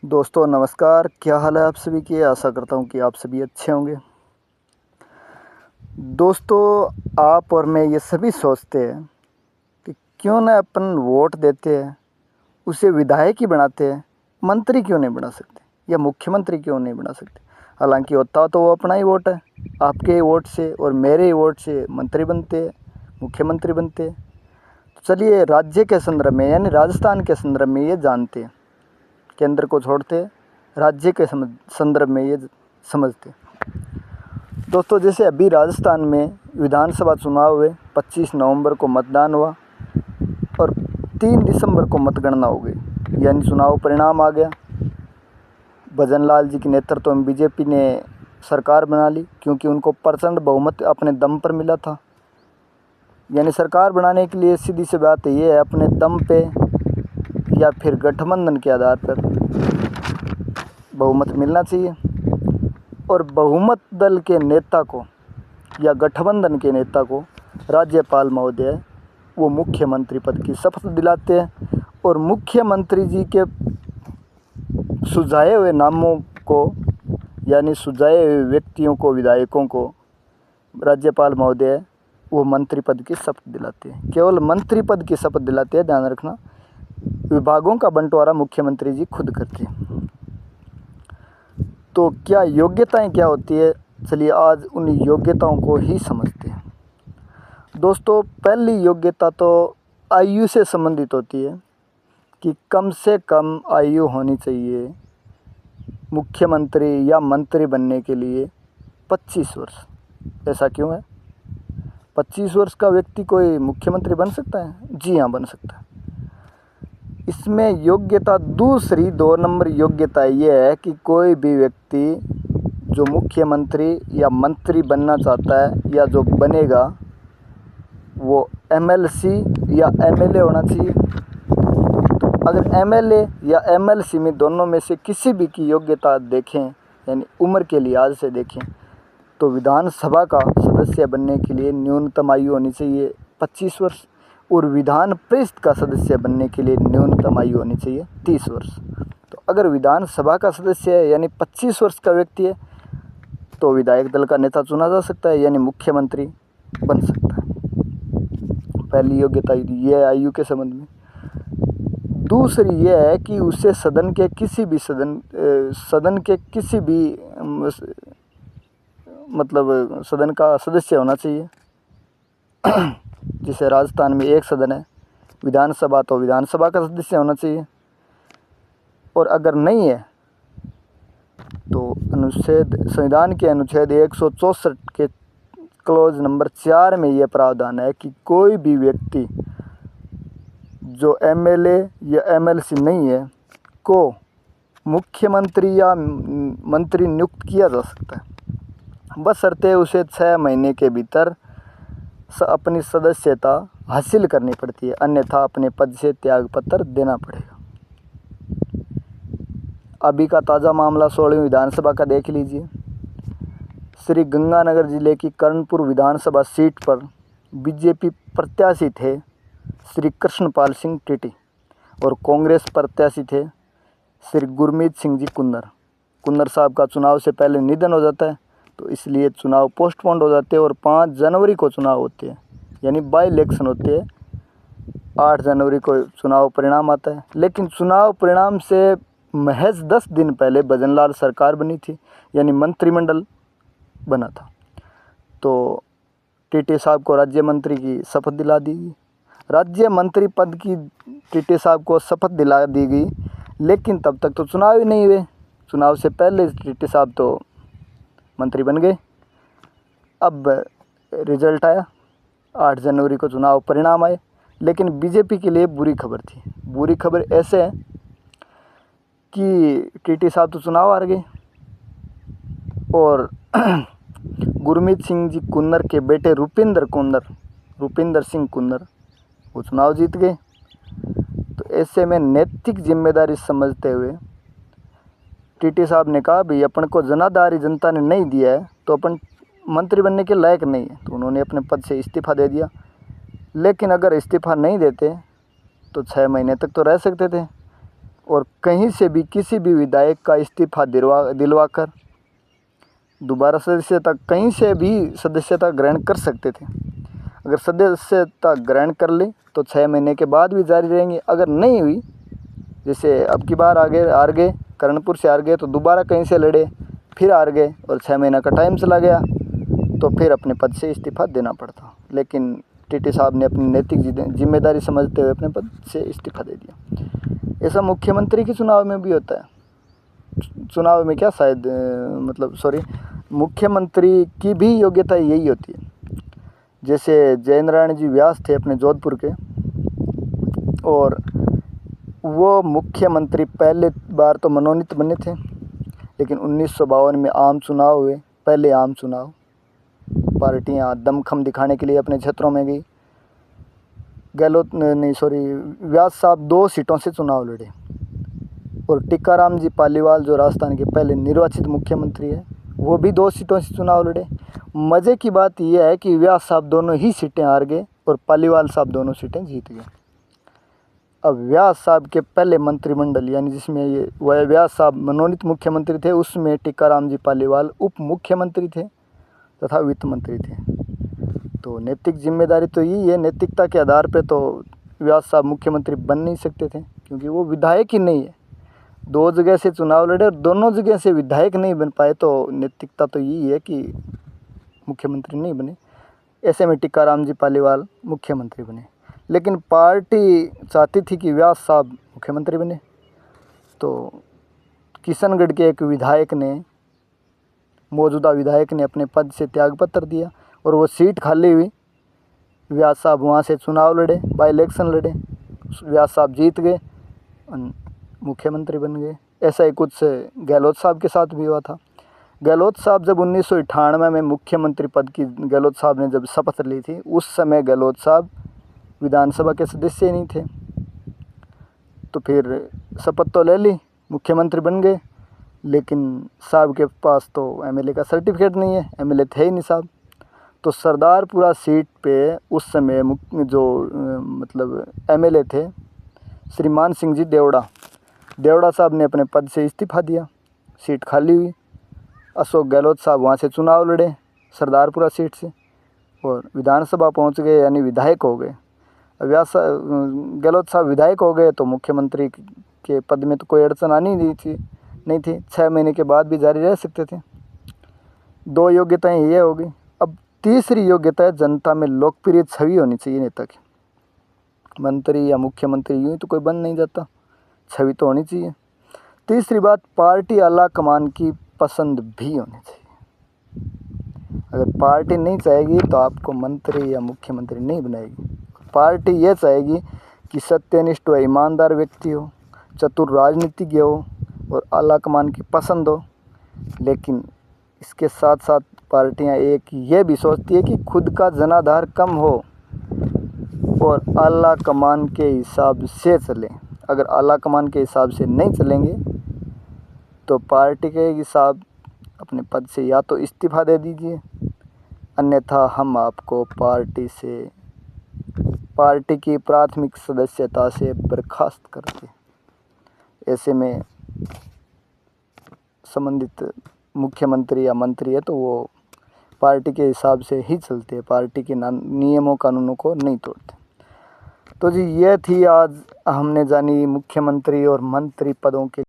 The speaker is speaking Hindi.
दोस्तों नमस्कार, क्या हाल है आप सभी की। आशा करता हूँ कि आप सभी अच्छे होंगे। दोस्तों, आप और मैं ये सभी सोचते हैं कि क्यों ना अपन वोट देते हैं, उसे विधायक ही बनाते हैं, मंत्री क्यों नहीं बना सकते या मुख्यमंत्री क्यों नहीं बना सकते। हालांकि होता तो वो अपना ही वोट है, आपके ही वोट से और मेरे ही वोट से मंत्री बनते हैं, मुख्यमंत्री बनते हैं। तो चलिए राज्य के संदर्भ में यानी राजस्थान के संदर्भ में ये जानते हैं, केंद्र को छोड़ते राज्य के संदर्भ में ये समझते। दोस्तों, जैसे अभी राजस्थान में विधानसभा चुनाव हुए, 25 नवंबर को मतदान हुआ और 3 दिसंबर को मतगणना हो गई, यानी चुनाव परिणाम आ गया। भजन लाल जी के नेतृत्व में बीजेपी ने सरकार बना ली, क्योंकि उनको प्रचंड बहुमत अपने दम पर मिला था। यानी सरकार बनाने के लिए सीधी सी बात ये है, अपने दम पे या फिर गठबंधन के आधार पर बहुमत मिलना चाहिए। और बहुमत दल के नेता को या गठबंधन के नेता को राज्यपाल महोदय वो मुख्यमंत्री पद की शपथ दिलाते हैं और मुख्यमंत्री जी के सुझाए हुए नामों को यानी सुझाए हुए व्यक्तियों को, विधायकों को राज्यपाल महोदय वो मंत्री पद की शपथ दिलाते हैं। केवल मंत्री पद की शपथ दिलाते हैं, ध्यान रखना। विभागों का बंटवारा मुख्यमंत्री जी खुद करते हैं। तो क्या योग्यताएं क्या होती है, चलिए आज उन योग्यताओं को ही समझते हैं। दोस्तों, पहली योग्यता तो आयु से संबंधित होती है कि कम से कम आयु होनी चाहिए मुख्यमंत्री या मंत्री बनने के लिए 25 वर्ष। ऐसा क्यों है? 25 वर्ष का व्यक्ति कोई मुख्यमंत्री बन सकता है? जी हाँ, बन सकता है। इसमें योग्यता दूसरी 2 नंबर योग्यता ये है कि कोई भी व्यक्ति जो मुख्यमंत्री या मंत्री बनना चाहता है या जो बनेगा वो एमएलसी या एमएलए होना चाहिए। तो अगर एमएलए या एमएलसी में दोनों में से किसी भी की योग्यता देखें, यानी उम्र के लिहाज से देखें, तो विधानसभा का सदस्य बनने के लिए न्यूनतम आयु होनी चाहिए 25 वर्ष और विधान परिषद का सदस्य बनने के लिए न्यूनतम आयु होनी चाहिए 30 वर्ष। तो अगर विधानसभा का सदस्य है यानी 25 वर्ष का व्यक्ति है तो विधायक दल का नेता चुना जा सकता है, यानी मुख्यमंत्री बन सकता है। पहली योग्यता ये है आयु के संबंध में। दूसरी ये है कि उसे सदन के किसी भी मतलब सदन का सदस्य होना चाहिए। जैसे राजस्थान में एक सदन है विधानसभा, तो विधानसभा का सदस्य होना चाहिए। और अगर नहीं है तो संविधान के अनुच्छेद 164 के क्लोज नंबर 4 में यह प्रावधान है कि कोई भी व्यक्ति जो एमएलए या एमएलसी नहीं है को मुख्यमंत्री या मंत्री नियुक्त किया जा सकता है, बशर्ते उसे 6 महीने के भीतर अपनी सदस्यता हासिल करनी पड़ती है, अन्यथा अपने पद से त्यागपत्र देना पड़ेगा। अभी का ताज़ा मामला 16वीं विधानसभा का देख लीजिए। श्री गंगानगर जिले की कर्णपुर विधानसभा सीट पर बीजेपी प्रत्याशी थे श्री कृष्णपाल सिंह टीटी और कांग्रेस प्रत्याशी थे श्री गुरमीत सिंह जी कुन्नर साहब का चुनाव से पहले निधन हो जाता है, तो इसलिए चुनाव पोस्टपोन्ड हो जाते हैं और 5 जनवरी को चुनाव होते हैं, यानी बाई इलेक्शन होते हैं। 8 जनवरी को चुनाव परिणाम आता है, लेकिन चुनाव परिणाम से महज 10 दिन पहले भजनलाल सरकार बनी थी, यानी मंत्रिमंडल बना था। तो टीटी साहब को राज्य मंत्री की शपथ दिला दी गई। राज्य मंत्री पद की टीटी साहब को शपथ दिला दी गई, लेकिन तब तक तो चुनाव ही नहीं हुए। चुनाव से पहले टीटी साहब तो मंत्री बन गए। अब रिजल्ट आया, 8 जनवरी को चुनाव परिणाम आए, लेकिन बीजेपी के लिए बुरी खबर थी। बुरी खबर ऐसे है कि टीटी साहब तो चुनाव हार गए और गुरमीत सिंह जी कुन्नर के बेटे रुपिंदर सिंह कुन्नर वो चुनाव जीत गए। तो ऐसे में नैतिक जिम्मेदारी समझते हुए टीटी साहब ने कहा, भाई अपन को जनाधारी जनता ने नहीं दिया है तो अपन मंत्री बनने के लायक नहीं है, तो उन्होंने अपने पद से इस्तीफ़ा दे दिया। लेकिन अगर इस्तीफ़ा नहीं देते तो 6 महीने तक तो रह सकते थे, और कहीं से भी किसी भी विधायक का इस्तीफा दिलवाकर दोबारा सदस्यता कहीं से भी सदस्यता ग्रहण कर सकते थे। अगर सदस्यता ग्रहण कर ली तो 6 महीने के बाद भी जारी रहेंगे। अगर नहीं हुई, जैसे अब की बार हार गए, कर्णपुर से हार गए, तो दोबारा कहीं से लड़े, फिर हार गए और 6 महीना का टाइम चला गया, तो फिर अपने पद से इस्तीफा देना पड़ता। लेकिन टीटी साहब ने अपनी नैतिक जिम्मेदारी समझते हुए अपने पद से इस्तीफा दे दिया। ऐसा मुख्यमंत्री के चुनाव में भी होता है। चुनाव में क्या, शायद मुख्यमंत्री की भी योग्यता यही होती है। जैसे जयनारायण जी व्यास थे अपने जोधपुर के, और वो मुख्यमंत्री पहले बार तो मनोनीत बने थे, लेकिन 1952 में आम चुनाव हुए, पहले आम चुनाव। पार्टियां दमखम दिखाने के लिए अपने क्षेत्रों में गई। व्यास साहब 2 सीटों से चुनाव लड़े, और टीकाराम जी पालीवाल जो राजस्थान के पहले निर्वाचित मुख्यमंत्री है, वो भी 2 सीटों से चुनाव लड़े। मज़े की बात यह है कि व्यास साहब दोनों ही सीटें हार गए और पालीवाल साहब दोनों सीटें जीत गए। अब व्यास साहब के पहले मंत्रिमंडल, यानी जिसमें ये व्यास साहब मनोनीत मुख्यमंत्री थे, उसमें टीकाराम जी पालीवाल उप मुख्यमंत्री थे तथा वित्त मंत्री थे। तो नैतिक जिम्मेदारी तो यही है। नैतिकता के आधार पे तो व्यास साहब मुख्यमंत्री बन नहीं सकते थे, क्योंकि वो विधायक ही नहीं है। 2 जगह से चुनाव लड़े और दोनों जगह से विधायक नहीं बन पाए, तो नैतिकता तो यही है कि मुख्यमंत्री नहीं बने। ऐसे में टीकाराम जी पालीवाल मुख्यमंत्री बने, लेकिन पार्टी चाहती थी कि व्यास साहब मुख्यमंत्री बने। तो किशनगढ़ के एक विधायक ने, मौजूदा विधायक ने अपने पद से त्यागपत्र दिया, और वो सीट खाली हुई। व्यास साहब वहाँ से चुनाव लड़े, बाई इलेक्शन लड़े, व्यास साहब जीत गए, मुख्यमंत्री बन गए। ऐसा ही कुछ गहलोत साहब के साथ भी हुआ था। गहलोत साहब जब 1998 में मुख्यमंत्री पद की गहलोत साहब ने जब शपथ ली थी, उस समय गहलोत साहब विधानसभा के सदस्य ही नहीं थे। तो फिर शपथ तो ले ली, मुख्यमंत्री बन गए, लेकिन साहब के पास तो एमएलए का सर्टिफिकेट नहीं है, एमएलए थे ही नहीं साहब। तो सरदारपुरा सीट पे उस समय एमएलए थे श्रीमान सिंह जी देवड़ा साहब ने अपने पद से इस्तीफा दिया, सीट खाली हुई। अशोक गहलोत साहब वहाँ से चुनाव लड़े सरदारपुरा सीट से, और विधानसभा पहुँच गए, यानी विधायक हो गए। गहलोत साहब विधायक हो गए तो मुख्यमंत्री के पद में तो कोई अड़चन आनी नहीं थी। 6 महीने के बाद भी जारी रह सकते थे। 2 योग्यताएं ये हो गई। अब तीसरी योग्यता है, जनता में लोकप्रिय छवि होनी चाहिए नेता की। मंत्री या मुख्यमंत्री यूँ ही तो कोई बन नहीं जाता, छवि तो होनी चाहिए। तीसरी बात, पार्टी आला कमान की पसंद भी होनी चाहिए। अगर पार्टी नहीं चाहेगी तो आपको मंत्री या मुख्यमंत्री नहीं बनाएगी। पार्टी ये चाहेगी कि सत्यनिष्ठ व ईमानदार व्यक्ति हो, चतुर राजनीतिज्ञ हो और आला कमान की पसंद हो। लेकिन इसके साथ साथ पार्टियां एक ये भी सोचती है कि खुद का जनाधार कम हो और आला कमान के हिसाब से चलें। अगर आला कमान के हिसाब से नहीं चलेंगे तो पार्टी कहेगी साहब अपने पद से या तो इस्तीफा दे दीजिए, अन्यथा हम आपको पार्टी की प्राथमिक सदस्यता से बर्खास्त कर दें। ऐसे में संबंधित मुख्यमंत्री या मंत्री है तो वो पार्टी के हिसाब से ही चलते हैं, पार्टी के नियमों कानूनों को नहीं तोड़ते। तो जी ये थी आज हमने जानी मुख्यमंत्री और मंत्री पदों के